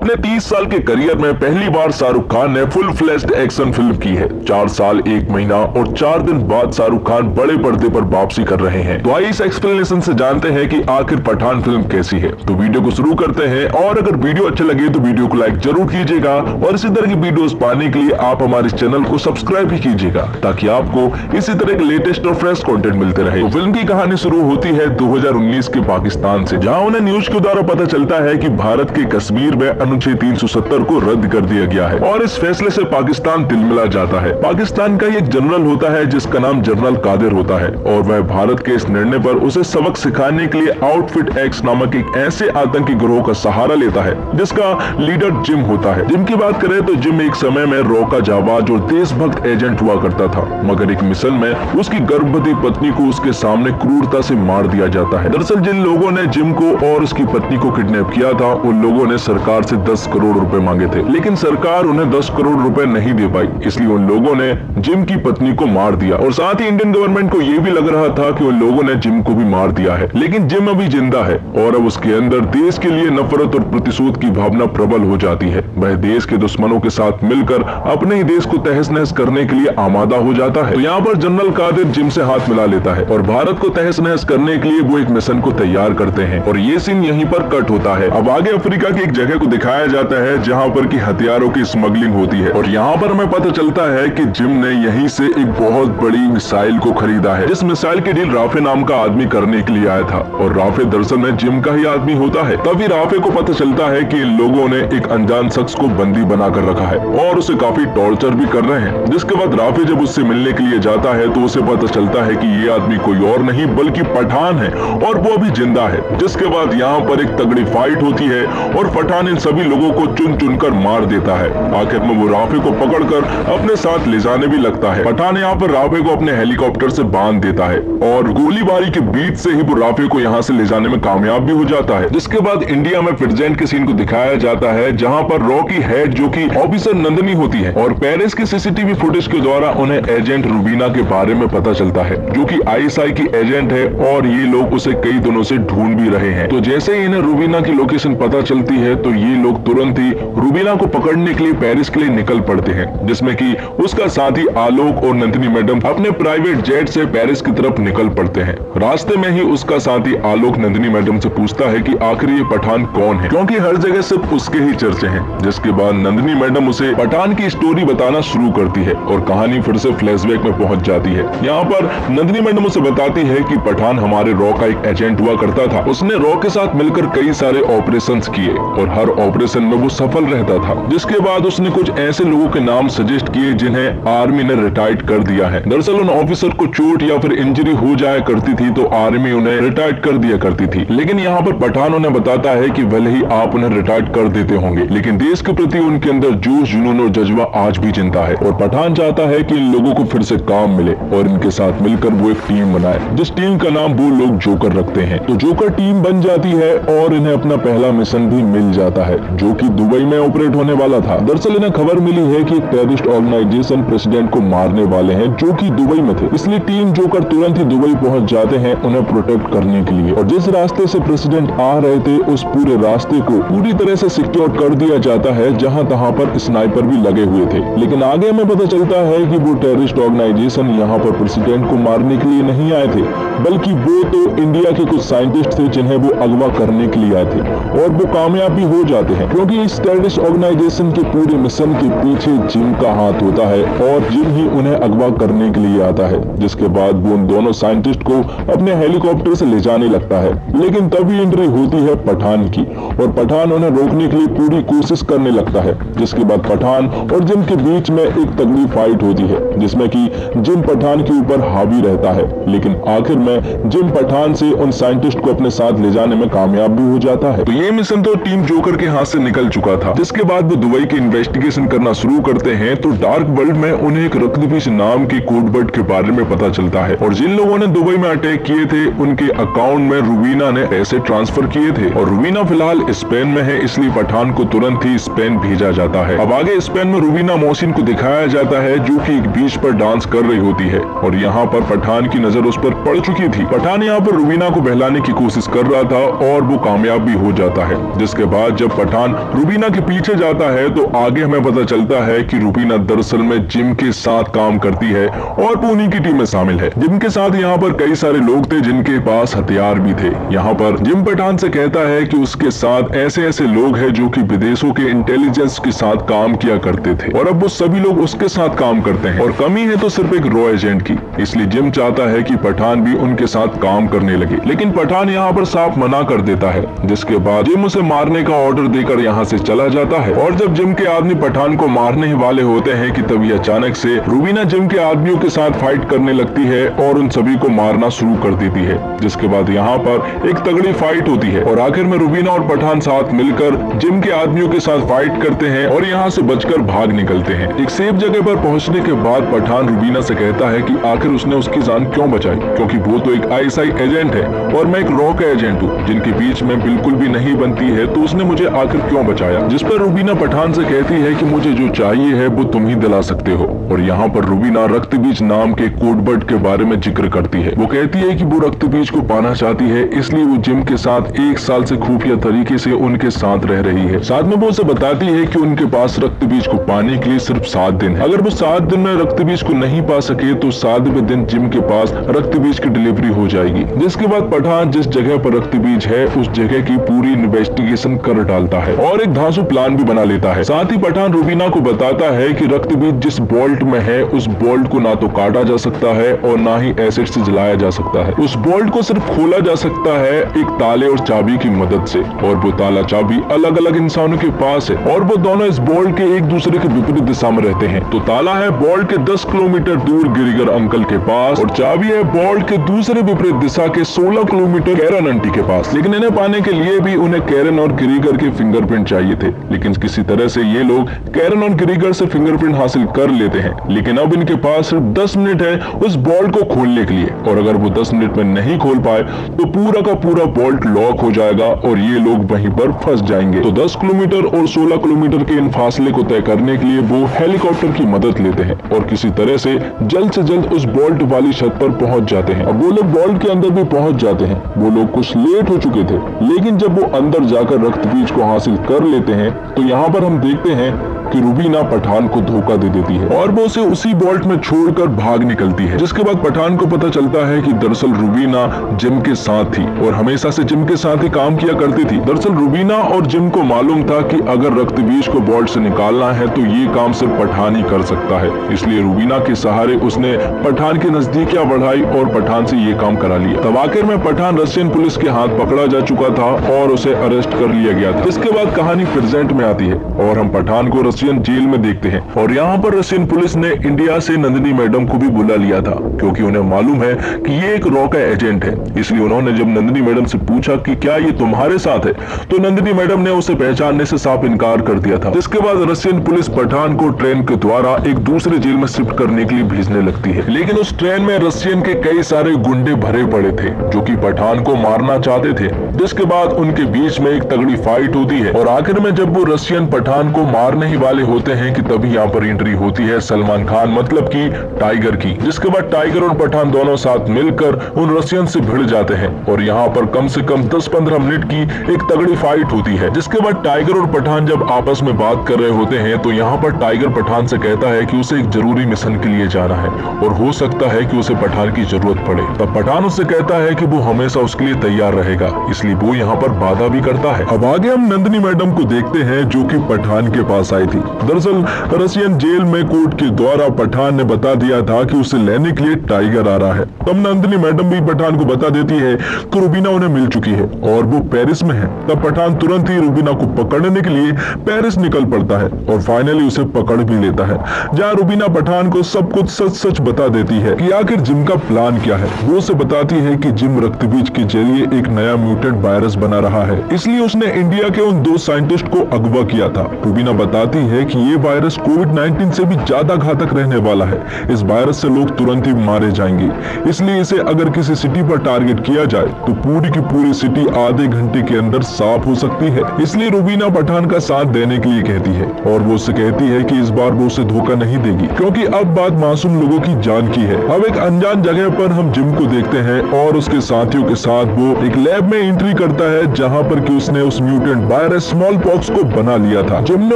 अपने 30 साल के करियर में पहली बार शाहरुख खान ने फुल फ्लेश्ड एक्शन फिल्म की है। 4 साल 1 महीना और 4 दिन बाद शाहरुख खान बड़े पर्दे पर वापसी कर रहे हैं। तो आइए इस एक्सप्लेनेशन से जानते हैं कि आखिर पठान फिल्म कैसी है। तो वीडियो को शुरू करते हैं, और अगर वीडियो अच्छा लगे तो वीडियो को लाइक जरूर कीजिएगा, और इसी तरह की वीडियोस पाने के लिए आप हमारे चैनल को सब्सक्राइब भी कीजिएगा, ताकि आपको इसी तरह के लेटेस्ट और फ्रेश कंटेंट मिलते रहे। तो फिल्म की कहानी शुरू होती है 2019 के पाकिस्तान से, जहां उन्हें न्यूज के द्वारा पता चलता है कि भारत के कश्मीर में अनुच्छेद 370 को रद्द कर दिया गया है, और इस फैसले से पाकिस्तान तिलमिला जाता है। पाकिस्तान का एक जनरल होता है जिसका नाम जनरल कादिर होता है, और वह भारत के इस निर्णय पर उसे सबक सिखाने के लिए आउटफिट एक्स नामक एक ऐसे आतंकी गिरोह का सहारा लेता है जिसका लीडर जिम होता है। जिम की बात करें तो जिम एक समय में रॉ का जाबाज और देशभक्त एजेंट हुआ करता था, मगर एक मिशन में उसकी गर्भवती पत्नी को उसके सामने क्रूरता से मार दिया जाता है। दरअसल जिन लोगों ने जिम को और उसकी पत्नी को किडनैप किया था, उन लोगों ने सरकार से 10 करोड़ रुपए मांगे थे, लेकिन सरकार उन्हें 10 करोड़ रुपए नहीं दे पाई, इसलिए उन लोगों ने जिम की पत्नी को मार दिया। और साथ ही इंडियन गवर्नमेंट को यह भी लग रहा था कि उन लोगों ने जिम को भी मार दिया है, लेकिन जिम अभी जिंदा है, और अब उसके अंदर देश के लिए नफरत और प्रतिशोध की भावना प्रबल हो जाती है। वह देश के दुश्मनों के साथ मिलकर अपने ही देश को तहस नहस करने के लिए आमादा हो जाता है। तो यहाँ पर जनरल कादिर जिम से हाथ मिला लेता है, और भारत को तहस नहस करने के लिए वो एक मिशन को तैयार करते हैं, और ये सीन यहीं पर कट होता है। अब आगे अफ्रीका की एक जगह को दिखाया जाता है जहाँ पर की हथियारों की स्मगलिंग होती है, और यहाँ पर हमें पता चलता है कि जिम ने यहीं से एक बहुत बड़ी मिसाइल को खरीदा है, जिस मिसाइल की डील राफे नाम का आदमी करने के लिए आया था, और राफे दरअसल में जिम का ही आदमी होता है। तभी राफे को पता चलता है कि इन लोगों ने एक अनजान शख्स को बंदी बनाकर रखा है, और उसे काफी टॉर्चर भी कर रहे हैं। जिसके बाद राफे जब उससे मिलने के लिए जाता है तो उसे पता चलता है कि ये आदमी कोई और नहीं बल्कि पठान है, और वो अभी जिंदा है। जिसके बाद यहाँ पर एक तगड़ी फाइट होती है, और पठान इन सभी लोगों को चुन चुनकर मार देता है। आखिर में वो राफे को पकड़कर अपने साथ ले जाने भी लगता है। पठान यहाँ पर राफे को अपने हेलीकॉप्टर से बांध देता है, और गोलीबारी के बीच से ही वो राफे को यहाँ से ले जाने में कामयाब भी हो जाता है। जिसके बाद इंडिया में प्रेजेंट के सीन को दिखाया जाता है, जहाँ पर रॉ की हेड जो कि ऑफिसर नंदनी होती है, और पेरिस की सीसीटीवी फुटेज के द्वारा उन्हें एजेंट रूबीना के बारे में पता चलता है, जो कि आईएसआई की एजेंट है, और ये लोग उसे कई दिनों से ढूंढ भी रहे हैं। तो जैसे ही इन्हें रूबीना की लोकेशन पता चलती है, तो ये लोग तुरंत ही रूबीना को पकड़ने के लिए पेरिस के लिए निकल पड़ते हैं, जिसमें कि उसका साथी आलोक और नंदिनी मैडम अपने प्राइवेट जेट से पेरिस की तरफ निकल पड़ते हैं। रास्ते में ही उसका साथी आलोक नंदिनी मैडम से पूछता है कि आखिर ये पठान कौन है, क्योंकि हर जगह सिर्फ उसके ही चर्चे हैं। जिसके बाद नंदिनी मैडम उसे पठान की स्टोरी बताना शुरू करती है, और कहानी फिर से फ्लैशबैक में पहुंच जाती है। यहाँ पर नंदिनी मैडम उसे बताती है कि पठान हमारे रॉ का एक एजेंट हुआ करता था। उसने रॉ के साथ मिलकर कई सारे ऑपरेशंस किए, और हर ऑपरेशन में वो सफल रहता था। जिसके बाद उसने कुछ ऐसे लोगों के नाम सजेस्ट किए जिन्हें आर्मी ने रिटायर्ड कर दिया है। दरअसल उन ऑफिसर को चोट या फिर इंजरी हो जाया करती थी, तो आर्मी उन्हें रिटायर्ड कर दिया करती थी। लेकिन यहाँ पर पठान उन्हें बताता है कि भले ही आप उन्हें रिटायर्ड कर देते होंगे, लेकिन देश के प्रति उनके अंदर जोश, जुनून और जज्बा आज भी जिंदा है, और पठान चाहता है कि इन लोगों को फिर से काम मिले, और इनके साथ मिलकर वो एक टीम बनाए, जिस टीम का नाम वो लोग जोकर रखते हैं। तो जोकर टीम बन जाती है, और इन्हें अपना पहला मिशन भी मिल जाता है, जो कि दुबई में ऑपरेट होने वाला था। दरअसल इन्हें खबर मिली है कि टेररिस्ट ऑर्गेनाइजेशन प्रेसिडेंट को मारने वाले हैं, जो कि दुबई में थे, इसलिए टीम जोकर तुरंत ही दुबई पहुंच जाते हैं उन्हें प्रोटेक्ट करने के लिए। और जिस रास्ते से प्रेसिडेंट आ रहे थे, उस पूरे रास्ते को पूरी तरह से सिक्योर कर दिया जाता है, जहां तहां पर स्नाइपर भी लगे हुए थे। लेकिन आगे हमें पता चलता है कि वो टेररिस्ट ऑर्गेनाइजेशन यहाँ पर प्रेसिडेंट को मारने के लिए नहीं आए थे, बल्कि वो तो इंडिया के कुछ साइंटिस्ट थे जिन्हें वो अगवा करने के लिए आए थे, और वो कामयाब भी हो जाते हैं, क्योंकि इस टेररिस्ट ऑर्गेनाइजेशन के पूरे मिशन के पीछे जिम का हाथ होता है, और जिम ही उन्हें अगवा करने के लिए आता है। जिसके बाद वो उन दोनों साइंटिस्ट को अपने हेलीकॉप्टर से ले जाने लगता है, लेकिन तभी एंट्री होती है पठान की, और पठान उन्हें रोकने के लिए पूरी कोशिश करने लगता है। जिसके बाद पठान और जिम के बीच में एक तगड़ी फाइट होती है, जिसमें कि जिम पठान के ऊपर हावी रहता है, लेकिन आखिर में जिम पठान से उन साइंटिस्ट को अपने साथ ले जाने में कामयाब भी हो जाता है। तो ये मिशन तो टीम जोकर के हाथ से निकल चुका था। जिसके बाद वो दुबई की इन्वेस्टिगेशन करना शुरू करते हैं, तो डार्क वर्ल्ड में उन्हें एक रक्तफिश नाम की कोडवर्ड के बारे में पता चलता है, और जिन लोगों ने दुबई में अटैक किए थे उनके अकाउंट में रूबीना ने पैसे ट्रांसफर किए थे, और रूबीना फिलहाल स्पेन में है, इसलिए पठान को तुरंत ही स्पेन भेजा जाता है। अब आगे स्पेन में रूबीना मोहसिन को दिखाया जाता है, जो कि एक बीच पर डांस कर रही होती है, और यहाँ पर पठान की नजर उस पर पड़ चुकी थी। पठान यहाँ पर रूबीना को बहलाने की कोशिश कर रहा था, और वो कामयाब भी हो जाता है। जिसके बाद जब पठान पठान रूबीना के पीछे जाता है तो आगे हमें पता चलता है कि रूबीना दरअसल में जिम के साथ काम करती है और वो उन्हीं की टीम में शामिल है। जिम के साथ यहाँ पर कई सारे लोग थे जिनके पास हथियार भी थे। यहाँ पर जिम पठान से कहता है कि उसके साथ ऐसे ऐसे लोग हैं जो कि विदेशों के इंटेलिजेंस के साथ काम किया करते थे और अब वो सभी लोग उसके साथ काम करते हैं और कमी है तो सिर्फ एक रॉ एजेंट की। इसलिए जिम चाहता है कि पठान भी उनके साथ काम करने लगे, लेकिन पठान यहाँ पर साफ मना कर देता है, जिसके बाद जिम उसे मारने का ऑर्डर देकर यहाँ से चला जाता है। और जब जिम के आदमी पठान को मारने ही वाले होते हैं कि तभी अचानक से रूबीना जिम के आदमियों के साथ फाइट करने लगती है और उन सभी को मारना शुरू कर देती है, जिसके बाद यहाँ पर एक तगड़ी फाइट होती है और आखिर में रूबीना और पठान साथ मिलकर जिम के आदमियों के साथ फाइट करते हैं और यहाँ से बचकर भाग निकलते हैं। एक सेफ जगह पर पहुंचने के बाद पठान रूबीना से कहता है कि आखिर उसने उसकी जान क्यों बचाई, क्योंकि वो तो एक आईएसआई एजेंट है और मैं एक रॉ का एजेंट हूँ जिनके बीच में बिल्कुल भी नहीं बनती है, तो उसने मुझे आखिर क्यों बचाया। जिस पर रूबीना पठान से कहती है कि मुझे जो चाहिए है वो तुम ही दिला सकते हो। और यहाँ पर रूबीना रक्त बीज नाम के कोडवर्ड के बारे में जिक्र करती है। वो कहती है कि वो रक्त बीज को पाना चाहती है, इसलिए वो जिम के साथ 1 साल से खुफिया तरीके से उनके साथ रह रही है। साथ में वो उसे बताती है कि उनके पास रक्त बीज को पाने के लिए सिर्फ 7 दिन है। अगर वो 7 दिन में रक्त बीज को नहीं पा सके तो 7वें दिन जिम के पास रक्त बीज की डिलीवरी हो जाएगी। जिसके बाद पठान जिस जगह पर रक्त बीज है उस जगह की पूरी इन्वेस्टिगेशन कर डालता है और एक धांसू प्लान भी बना लेता है। साथ ही पठान रूबीना को बताता है कि रक्त बीज जिस बोल्ट में है उस बोल्ट को ना तो काटा जा सकता है और ना ही एसिड से जलाया जा सकता है। उस बोल्ट को सिर्फ खोला जा सकता है एक ताले और चाबी की मदद से, और वो ताला चाबी अलग अलग इंसानों के पास है और वो दोनों इस बोल्ट के एक दूसरे के विपरीत दिशा में रहते हैं। तो ताला है बोल्ट के 10 किलोमीटर दूर गिरिगर अंकल के पास और चाबी है बोल्ट के दूसरे विपरीत दिशा के 16 किलोमीटर कैरन आंटी के पास। लेकिन इन्हें पाने के लिए भी उन्हें कैरन और गिरिगर के फिंगरप्रिंट चाहिए थे, लेकिन किसी तरह से ये लोग कैरन और गिरिगर से फिंगरप्रिंट हासिल कर लेते हैं। लेकिन अब इनके पास सिर्फ 10 मिनट है उस बोल्ट को खोलने के लिए, और अगर वो 10 मिनट में नहीं खोल पाए तो पूरा का पूरा बोल्ट लॉक हो जाएगा और ये लोग वहीं पर फंस जाएंगे। तो 10 किलोमीटर और 16 किलोमीटर के इन फासले को तय करने के लिए वो हेलीकॉप्टर की मदद लेते हैं और किसी तरह से जल्द उस बोल्ट वाली छत पर पहुंच जाते हैं। अब वो लोग बोल्ट के अंदर भी पहुंच जाते हैं। वो लोग कुछ लेट हो चुके थे, लेकिन जब वो अंदर जाकर रक्त बीज को हासिल कर लेते हैं तो यहाँ पर हम देखते हैं कि रूबीना पठान को धोखा दे देती है और वो उसे उसी बोल्ट में छोड़कर भाग निकलती है। जिसके बाद पठान को पता चलता है कि दरअसल रूबीना जिम के साथ थी और हमेशा से जिम के साथ ही काम किया करती थी। दरअसल रूबीना और जिम को मालूम था कि अगर रक्त बीज को बोल्ट से निकालना है तो ये काम सिर्फ पठान ही कर सकता है, इसलिए रूबीना के सहारे उसने पठान की नजदीकियां बढ़ाई और पठान से ये काम करा लिया। तब आखिर में पठान रशियन पुलिस के हाथ पकड़ा जा चुका था और उसे अरेस्ट कर लिया गया था। इसके बाद कहानी प्रेजेंट में आती है और हम पठान को रशियन जेल में देखते हैं और यहाँ पर रशियन पुलिस ने इंडिया से नंदिनी मैडम को भी बुला लिया था, क्योंकि उन्हें मालूम है कि ये एक रॉ का एजेंट है। इसलिए उन्होंने जब नंदिनी मैडम से पूछा कि क्या ये तुम्हारे साथ है, तो नंदिनी मैडम ने उसे पहचानने से साफ इनकार कर दिया था। जिसके बाद रशियन पुलिस पठान को ट्रेन के द्वारा एक दूसरे जेल में शिफ्ट करने के लिए भेजने लगती है। लेकिन उस ट्रेन में रशियन के कई सारे गुंडे भरे पड़े थे जो कि पठान को मारना चाहते थे। जिसके बाद उनके बीच में एक तगड़ी फाइट होती है और आखिर में जब वो रशियन पठान को मारने ही वाले होते हैं कि तभी यहाँ पर एंट्री होती है सलमान खान मतलब कि टाइगर की। जिसके बाद टाइगर और पठान दोनों साथ मिलकर उन रशियन से भिड़ जाते हैं और यहाँ पर कम से कम 10-15 मिनट की एक तगड़ी फाइट होती है। जिसके बाद टाइगर और पठान जब आपस में बात कर रहे होते हैं तो यहाँ पर टाइगर पठान से कहता है कि उसे एक जरूरी मिशन के लिए जाना है और हो सकता है कि उसे पठान की जरूरत पड़े। तब पठान उससे कहता है कि वो हमेशा उसके लिए तैयार रहेगा, इसलिए वो यहाँ पर वादा भी करता है। अब आगे हम नंदिनी मैडम को देखते हैं जो कि पठान के पास आई थी। दरअसल रशियन जेल में कोर्ट के द्वारा पठान ने बता दिया था कि उसे लेने के लिए टाइगर आ रहा है। तब नंदिनी मैडम भी पठान को बता देती है कि रूबीना उन्हें मिल चुकी है और वो पेरिस में है। तब पठान तुरंत ही रूबीना को पकड़ने के लिए पेरिस निकल पड़ता है और फाइनली उसे पकड़ भी लेता है, जहाँ रूबीना पठान को सब कुछ सच बता देती है कि आखिर जिम का प्लान क्या है। वो उसे बताती है कि जिम रक्त बीज के जरिए एक नया म्यूटेंट वायरस बना रहा है, इसलिए उसने इंडिया के उन 2 साइंटिस्ट को अगवा किया था। रूबीना बताती है कि ये वायरस कोविड-19 से भी ज्यादा घातक रहने वाला है। इस वायरस से लोग तुरंत ही मारे जाएंगे, इसलिए इसे अगर किसी सिटी पर टारगेट किया जाए तो पूरी की पूरी सिटी आधे घंटे के अंदर साफ हो सकती है। इसलिए रुबीना पठान का साथ देने के लिए कहती है और वो उससे कहती है कि इस बार वो उसे धोखा नहीं देगी, क्योंकि अब बात मासूम लोगों की जान की है। अब एक अनजान जगह पर हम जिम को देखते हैं और उसके साथियों के साथ वो एक लैब में एंट्री करता है, जहाँ पर कि उसने उस म्यूटेंट वायरस स्मॉल पॉक्स को बना लिया था। जिम ने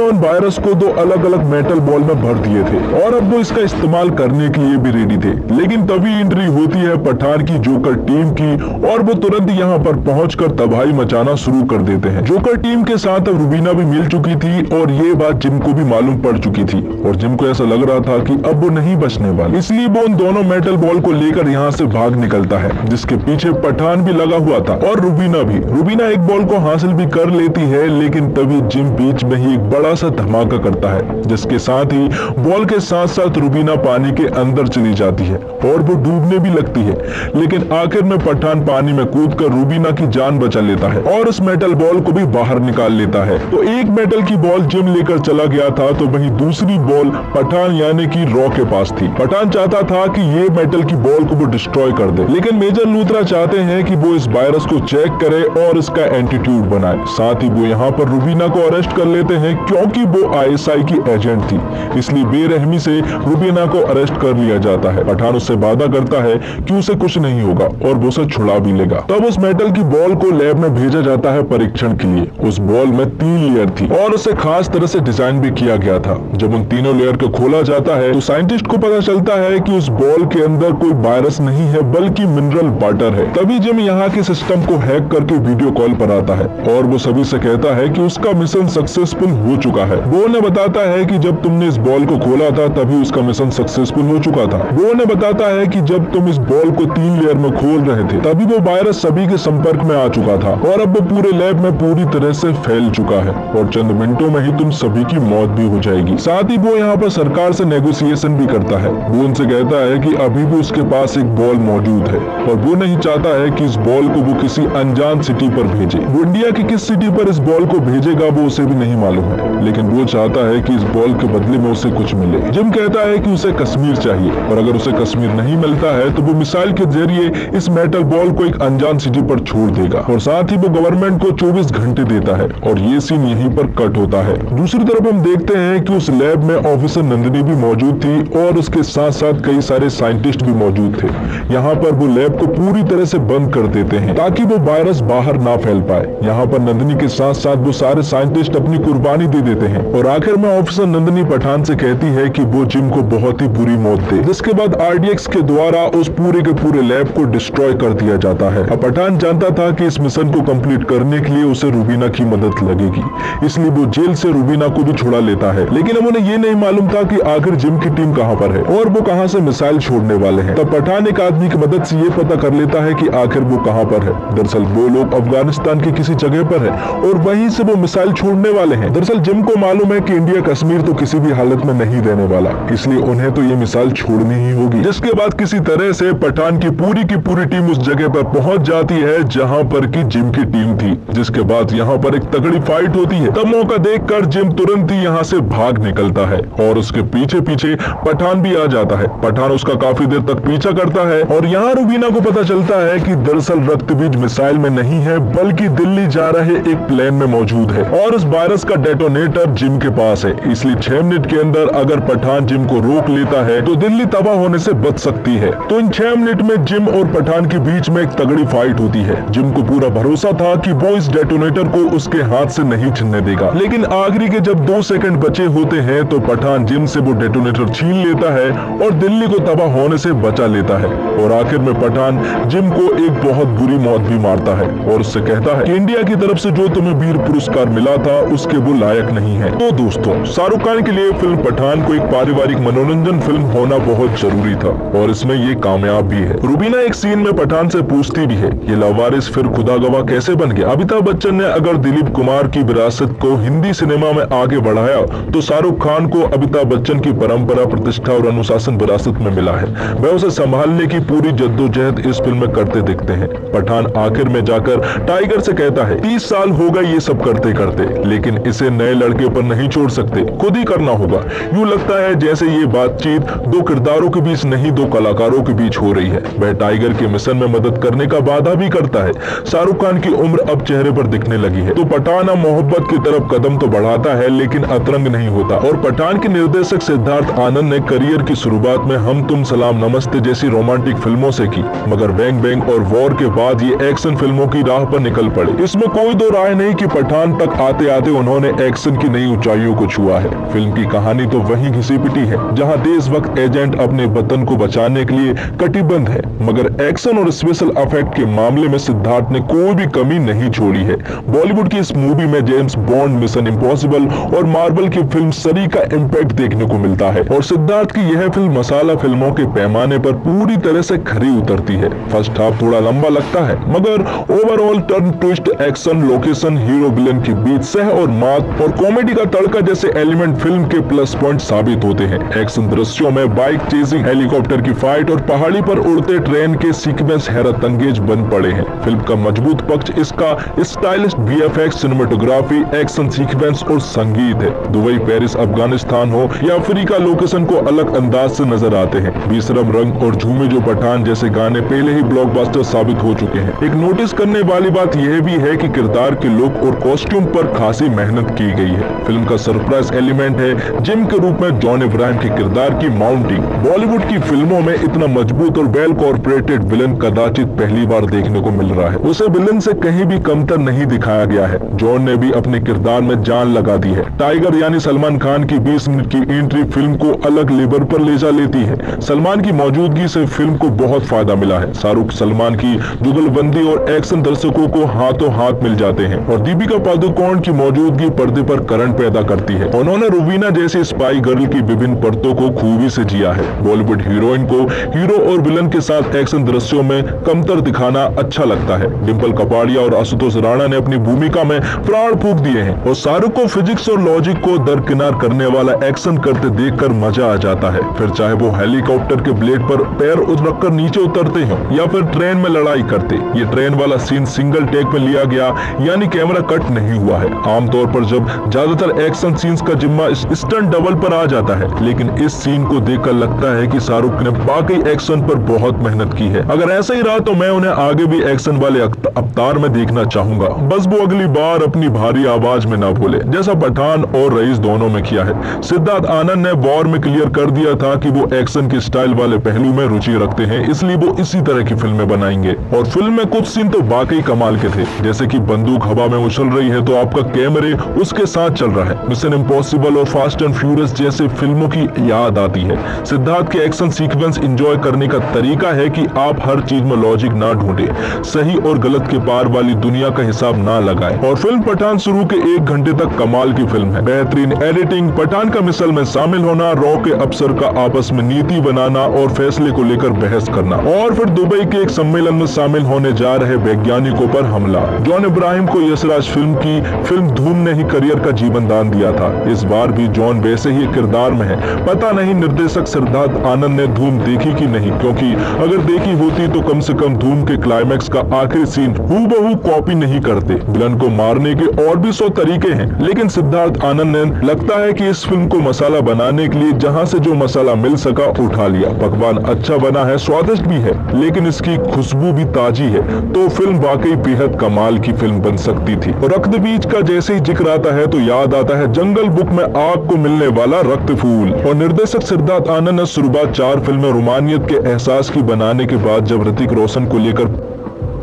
उन वायरस को 2 अलग अलग मेटल बॉल में भर दिए थे और अब वो इसका इस्तेमाल करने के लिए भी रेडी थे। लेकिन तभी एंट्री होती है पठान की जोकर टीम की और वो तुरंत यहाँ पर पहुंचकर तबाही मचाना शुरू कर देते हैं। जोकर टीम के साथ अब रुबीना भी मिल चुकी थी और ये बात जिम को भी मालूम पड़ चुकी थी और जिम को ऐसा लग रहा था कि अब वो नहीं बचने वाली, इसलिए वो उन दोनों मेटल बॉल को लेकर यहाँ से भाग निकलता है, जिसके पीछे पठान भी लगा हुआ था और रुबीना भी। रुबीना एक बॉल को हासिल भी कर लेती है, लेकिन तभी जिम बीच में ही एक बड़ा सा धमाका करता है, जिसके साथ ही बॉल के साथ साथ रुबीना पानी के अंदर चली जाती है और वो डूबने भी लगती है। लेकिन आखिर में पठान पानी में कूदकर रुबीना की जान बचा लेता है और उस मेटल बॉल को भी बाहर निकाल लेता है। तो एक मेटल की बॉल जिम लेकर चला गया था, तो वहीं दूसरी बॉल पठान यानी कि रॉ के पास थी। पठान चाहता था कि ये मेटल की बॉल को वो डिस्ट्रॉय कर दे, लेकिन मेजर लूथरा चाहते हैं कि वो इस वायरस को चेक करे और इसका एंटीट्यूड बनाए। साथ ही वो यहाँ पर रुबीना को अरेस्ट कर लेते हैं, क्योंकि वो ISI की एजेंट थी, इसलिए बेरहमी से रुबीना को अरेस्ट कर लिया जाता है। पठान उससे वादा करता है कि उसे कुछ नहीं होगा और वो उसे छुड़ा भी लेगा। तब उस मेटल की बॉल को लैब में भेजा जाता है परीक्षण के लिए। उस बॉल में 3 लेयर थी और उसे खास तरह से डिजाइन भी किया गया था। जब उन तीनों लेयर को खोला जाता है तो साइंटिस्ट को पता चलता है कि उस बॉल के अंदर कोई वायरस नहीं है, बल्कि मिनरल वाटर है। तभी जिम यहाँ के सिस्टम को हैक करके वीडियो कॉल पर आता है और वो सभी से कहता है कि उसका मिशन सक्सेसफुल हो चुका है। वो उन्हें बताता है कि जब तुमने इस बॉल को खोला था तभी उसका मिशन सक्सेसफुल हो चुका था। वो उन्हें बताता है कि जब तुम इस बॉल को 3 लेयर में खोल रहे थे तभी वो वायरस सभी के संपर्क में आ चुका था और अब वो पूरे लैब में पूरी तरह से फैल चुका है और चंद मिनटों में ही तुम सभी की मौत भी हो जाएगी। साथ ही वो यहाँ पर सरकार से नेगोशिएशन भी करता है। वो उनसे कहता है कि अभी भी उसके पास एक बॉल मौजूद है और वो नहीं चाहता है कि इस बॉल को वो किसी अनजान सिटी पर भेजे। वो इंडिया की किस सिटी पर इस बॉल को भेजेगा वो उसे भी नहीं मालूम है, लेकिन वो चाहता है कि इस बॉल के बदले में उसे कुछ मिले। जिम कहता है कि उसे कश्मीर चाहिए और अगर उसे कश्मीर नहीं मिलता है तो वो मिसाइल के जरिए इस मेटल बॉल को एक अनजान सिटी पर छोड़ देगा और साथ ही वो गवर्नमेंट को 24 घंटे देता है और ये सीन यहीं पर कट होता है। दूसरी तरफ हम देखते हैं कि उस लैब में ऑफिसर नंदिनी भी मौजूद थी और उसके साथ साथ कई सारे साइंटिस्ट भी मौजूद थे। यहाँ पर वो लैब को पूरी तरह से बंद कर देते हैं ताकि वो वायरस बाहर ना फैल पाए। यहाँ पर नंदिनी के साथ साथ वो सारे साइंटिस्ट अपनी कुर्बानी दे देते हैं और आखिर में ऑफिसर नंदिनी पठान से कहती है कि वो जिम को बहुत ही बुरी मौत दे, जिसके बाद RDX के द्वारा उस पूरे के पूरे लैब को डिस्ट्रॉय कर दिया जाता है। अब पठान जानता था कि इस मिशन को कंप्लीट करने के लिए उसे रुबीना की मदद लगेगी, इसलिए वो जेल से रुबीना को भी छुड़ा लेता है। लेकिन अब उन्हें ये नहीं मालूम था कि आखिर जिम की टीम कहाँ पर है और वो कहाँ से मिसाइल छोड़ने वाले हैं। तब पठान एक आदमी की मदद से ये पता कर लेता है कि आखिर वो कहाँ पर है। दरअसल वो लोग अफगानिस्तान की किसी जगह पर है और वहीं से वो मिसाइल छोड़ने वाले हैं। दरअसल जिम को मालूम है कि इंडिया कश्मीर तो किसी भी हालत में नहीं रहने वाला, इसलिए उन्हें तो ये मिसाइल छोड़नी ही होगी। जिसके बाद किसी तरह से पठान की पूरी टीम उस जगह पर पहुंच जाती है जहां पर की जिम की टीम थी। जिसके बाद यहां पर एक तगड़ी फाइट होती है। तब मौका देखकर जिम तुरंत ही यहां से भाग निकलता है और उसके पीछे पीछे पठान भी आ जाता है। पठान उसका काफी देर तक पीछा करता है और यहाँ रुबीना को पता चलता है कि दरअसल रक्तबीज मिसाइल में नहीं है, बल्कि दिल्ली जा रहे एक प्लेन में मौजूद है और उस वायरस का डेटोनेटर जिम के पास है। इसलिए 6 मिनट के अंदर अगर पठान जिम को रोक लेता है तो दिल्ली तबाह होने से बच सकती है। तो इन 6 मिनट में जिम और पठान के बीच में एक तगड़ी फाइट होती है। जिम को पूरा भरोसा था कि वो इस डेटोनेटर को उसके हाथ से नहीं छिनने देगा, लेकिन आखिरी के जब 2 सेकंड बचे होते हैं तो पठान जिम से वो डेटोनेटर छीन लेता है और दिल्ली को तबाह होने से बचा लेता है। और आखिर में पठान जिम को एक बहुत बुरी मौत भी मारता है और उससे कहता है कि इंडिया की तरफ से जो तुम्हें वीर पुरस्कार मिला था उसके वो लायक नहीं है। तो दोस्तों, शाहरुख खान के लिए फिल्म पठान को एक पारिवारिक मनोरंजन फिल्म होना बहुत जरूरी था और इसमें ये कामयाब भी है। रुबीना एक सीन में पठान से पूछती भी है, ये लवारिस फिर खुदा गवाह कैसे बन गया? अमिताभ बच्चन ने अगर दिलीप कुमार की विरासत को हिंदी सिनेमा में आगे बढ़ाया तो शाहरुख खान को अमिताभ बच्चन की परंपरा, प्रतिष्ठा और अनुशासन विरासत में मिला है। वह उसे संभालने की पूरी जद्दोजहद इस फिल्म में करते दिखते हैं। पठान आखिर में जाकर टाइगर से कहता है 30 साल हो गए ये सब करते करते, लेकिन इसे नए लड़के पर नहीं छोड़ सकते, खुद ही करना होगा। यूं लगता है जैसे ये बातचीत दो किरदारों के बीच नहीं, दो कलाकारों के बीच हो रही है। वह टाइगर के मिशन में मदद करने का वादा भी करता है। शाहरुख खान की उम्र अब चेहरे पर दिखने लगी है, तो पठान मोहब्बत की तरफ कदम तो बढ़ाता है लेकिन अतरंग नहीं होता। और पठान के निर्देशक सिद्धार्थ आनंद ने करियर की शुरुआत में हम तुम सलाम नमस्ते जैसी रोमांटिक फिल्मों से की, मगर बैंग बैंग और वॉर के बाद ये एक्शन फिल्मों की राह पर निकल पड़े। इसमें कोई दो राय नहीं कि पठान तक आते आते उन्होंने एक्शन की नई ऊंचाइयों को छुआ है। फिल्म की कहानी तो वहीं घिसी पिटी है जहां देशभक्त एजेंट अपने वतन को बचाने के लिए कटिबद्ध है, मगर एक्शन और स्पेशल इफेक्ट के मामले में सिद्धार्थ ने कोई भी कमी नहीं छोड़ी है। बॉलीवुड की इस मूवी में जेम्स बॉन्ड, मिशन इम्पॉसिबल और मार्वल की फिल्म सरी का इम्पैक्ट देखने को मिलता है। और सिद्धार्थ की यह फिल्म मसाला फिल्मों के पैमाने पर पूरी तरह से खरी उतरती है। फर्स्ट हाफ थोड़ा लंबा लगता है, मगर overall turn, twist, action, location, hero villain के बीच सह और मात और कॉमेडी का तड़का जैसे एलिमेंट फिल्म के प्लस पॉइंट साबित होते हैं। एक्शन दृश्यों में बाइक चेजिंग, हेलीकॉप्टर की फाइट और पहाड़ी पर उड़ते ट्रेन के सीक्वेंस हैरत अंगेज बन पड़े हैं। फिल्म का मजबूत पक्ष इसका stylish VFX, cinematography, action sequence और संगीत है। दुबई, पेरिस, अफगानिस्तान हो या अफ्रीका, लोकेशन को अलग अंदाज से नजर आते हैं। बेशरम रंग और झूमे जो पठान जैसे गाने पहले ही ब्लॉकबस्टर साबित हो चुके हैं। एक नोटिस करने वाली बात यह भी है कि किरदार के लुक और कॉस्ट्यूम पर खासी मेहनत की गई है। फिल्म का सरप्राइज एलिमेंट है जिम के रूप में जॉन इब्राहिम के किरदार की माउंटिंग। बॉलीवुड की फिल्मों में इतना मजबूत और वेल कॉर्पोरेटेड विलन कदाचित पहली बार देखने को मिल रहा है। उसे विलन से कहीं भी कमतर नहीं दिखाया गया है। जॉन ने भी अपने किरदार में जान लगा दी है। टाइगर यानी सलमान खान की 20 मिनट की एंट्री फिल्म को अलग लेवल पर ले जा लेती है। सलमान की मौजूदगी से फिल्म को बहुत फायदा मिला है। शाहरुख सलमान की जुगलबंदी और एक्शन दर्शकों को हाथों हाथ मिल जाते हैं और दीपिका पादुकोण की मौजूदगी पर्दे पर करंट पैदा करती है। उन्होंने रुबीना जैसी स्पाई गर्ल की विभिन्न परतों को खूबी से जिया है। बॉलीवुड हीरोइन को हीरो और विलन के साथ एक्शन दृश्यों में कमतर दिखाना अच्छा लगता है। डिम्पल कपाड़िया और आशुतोष राणा ने अपनी भूमिका में प्राण फूंक दिए हैं और शाहरुख को फिजिक्स और लॉजिक को दरकिनार करने वाला एक्शन करते देखकर मजा आ जाता है। फिर चाहे वो हेलीकॉप्टर के ब्लेड पर पैर रखकर नीचे उतरते हो या फिर ट्रेन में लड़ाई करते। ये ट्रेन वाला सीन सिंगल टेक में लिया गया, यानी कैमरा कट नहीं हुआ है। आमतौर पर जब ज्यादातर एक्शन सीन्स का जिम्मा स्टंट डबल पर आ जाता है, लेकिन इस सीन को देखकर लगता है कि शाहरुख ने बाकी एक्शन पर बहुत मेहनत की है। अगर ऐसा ही रहा तो मैं उन्हें आगे भी एक्शन वाले अवतार में देखना चाहूंगा। बस वो अगली बार अपनी भारी आवाज में ना बोले, जैसा पठान और रईस दोनों में किया है। सिद्धार्थ आनंद ने वॉर में क्लियर कर दिया था कि वो एक्शन के स्टाइल वाले पहलू में रुचि रखते हैं, इसलिए वो इसी तरह की फिल्में बनाएंगे। और फिल्म में कुछ सीन तो वाकई कमाल के थे, जैसे कि बंदूक हवा में उछल रही है तो आपका कैमरे उसके साथ चल रहा है। मिशन इम्पॉसिबल और फास्ट एंड फ्यूरियस जैसे फिल्मों की याद आती है। सिद्धार्थ के एक्शन सीक्वेंस एंजॉय करने का तरीका है कि आप हर चीज में लॉजिक ना ढूंढे, सही और गलत के पार वाली दुनिया का हिसाब ना लगाए। और फिल्म पठान शुरू के 1 घंटे तक कमाल की फिल्म है। बेहतरीन एडिटिंग, पठान का मिसल में शामिल होना, रॉ के अफसर का आपस में नीति बनाना और फैसले को लेकर बहस करना, और फिर दुबई के एक सम्मेलन में शामिल होने जा रहे वैज्ञानिकों पर हमला। जॉन इब्राहिम को यशराज फिल्म धूम ने ही करियर का जीवन दान दिया था। इस बार भी जॉन वैसे ही किरदार में है। पता नहीं निर्देशक सिद्धार्थ आनंद ने धूम देखी कि नहीं, क्योंकि अगर देखी होती तो कम से कम धूम के क्लाइमैक्स का आखिरी सीन हूबहू कॉपी नहीं करते। विलन को मारने के और भी 100 तरीके हैं, लेकिन सिद्धार्थ आनंद ने लगता है कि इस फिल्म को मसाला बनाने के लिए जहां से जो मसाला मिल सका उठा लिया। पकवान अच्छा बना है, स्वादिष्ट भी है, लेकिन इसकी खुशबू भी ताजी है, तो फिल्म वाकई बेहद कमाल की फिल्म बन सकती थी। रक्त बीज का जैसे ही जिक्र आता है तो याद आता है जंगल बुक में आग को मिलने वाला रक्त फूल। और निर्देशक सिद्धार्थ आनंद ने शुरुआत 4 फिल्में रोमानियत के एहसास की बनाने के बाद जब ऋतिक रोशन को लेकर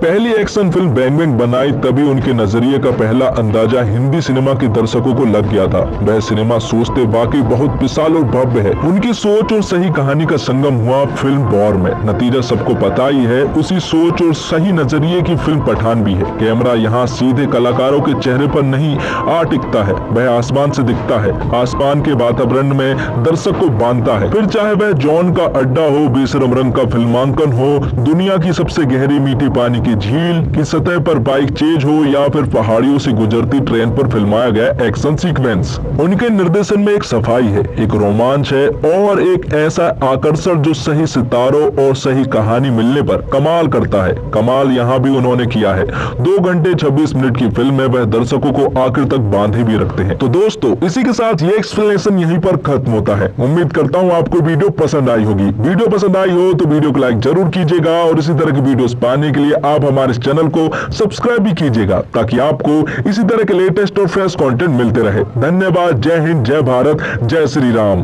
पहली एक्शन फिल्म बैंग बैंग बनाई, तभी उनके नजरिए का पहला अंदाजा हिंदी सिनेमा के दर्शकों को लग गया था। वह सिनेमा सोचते वाकई बहुत विशाल और भव्य है। उनकी सोच और सही कहानी का संगम हुआ फिल्म वॉर में। नतीजा सबको पता ही है। उसी सोच और सही नजरिए की फिल्म पठान भी है। कैमरा यहाँ सीधे कलाकारों के चेहरे पर नहीं आ टिकता है, वह आसमान से दिखता है। आसमान के वातावरण में दर्शक को बांधता है, फिर चाहे वह जॉन का अड्डा हो, बेशरम रंग का फिल्मांकन हो, दुनिया की सबसे गहरी मीठी पानी की की झील की सतह पर बाइक चेज हो या फिर पहाड़ियों से गुजरती ट्रेन पर फिल्माया गया एक्शन सीक्वेंस। उनके निर्देशन में एक सफाई है, एक रोमांच है और एक ऐसा आकर्षण जो सही सितारों और सही कहानी मिलने पर कमाल करता है। कमाल यहाँ भी उन्होंने किया है। 2 घंटे 26 मिनट की फिल्म में वह दर्शकों को आखिर तक बांधे भी रखते हैं। तो दोस्तों, इसी के साथ ये एक्सप्लेनेशन यहीं पर खत्म होता है। उम्मीद करता हूँ आपको वीडियो पसंद आई होगी। वीडियो पसंद आई हो तो वीडियो को लाइक जरूर कीजिएगा और इसी तरह की वीडियोस पाने के लिए आप हमारे इस चैनल को सब्सक्राइब भी कीजिएगा, ताकि आपको इसी तरह के लेटेस्ट और फ्रेश कंटेंट मिलते रहे। धन्यवाद। जय हिंद, जय भारत, जय श्री राम।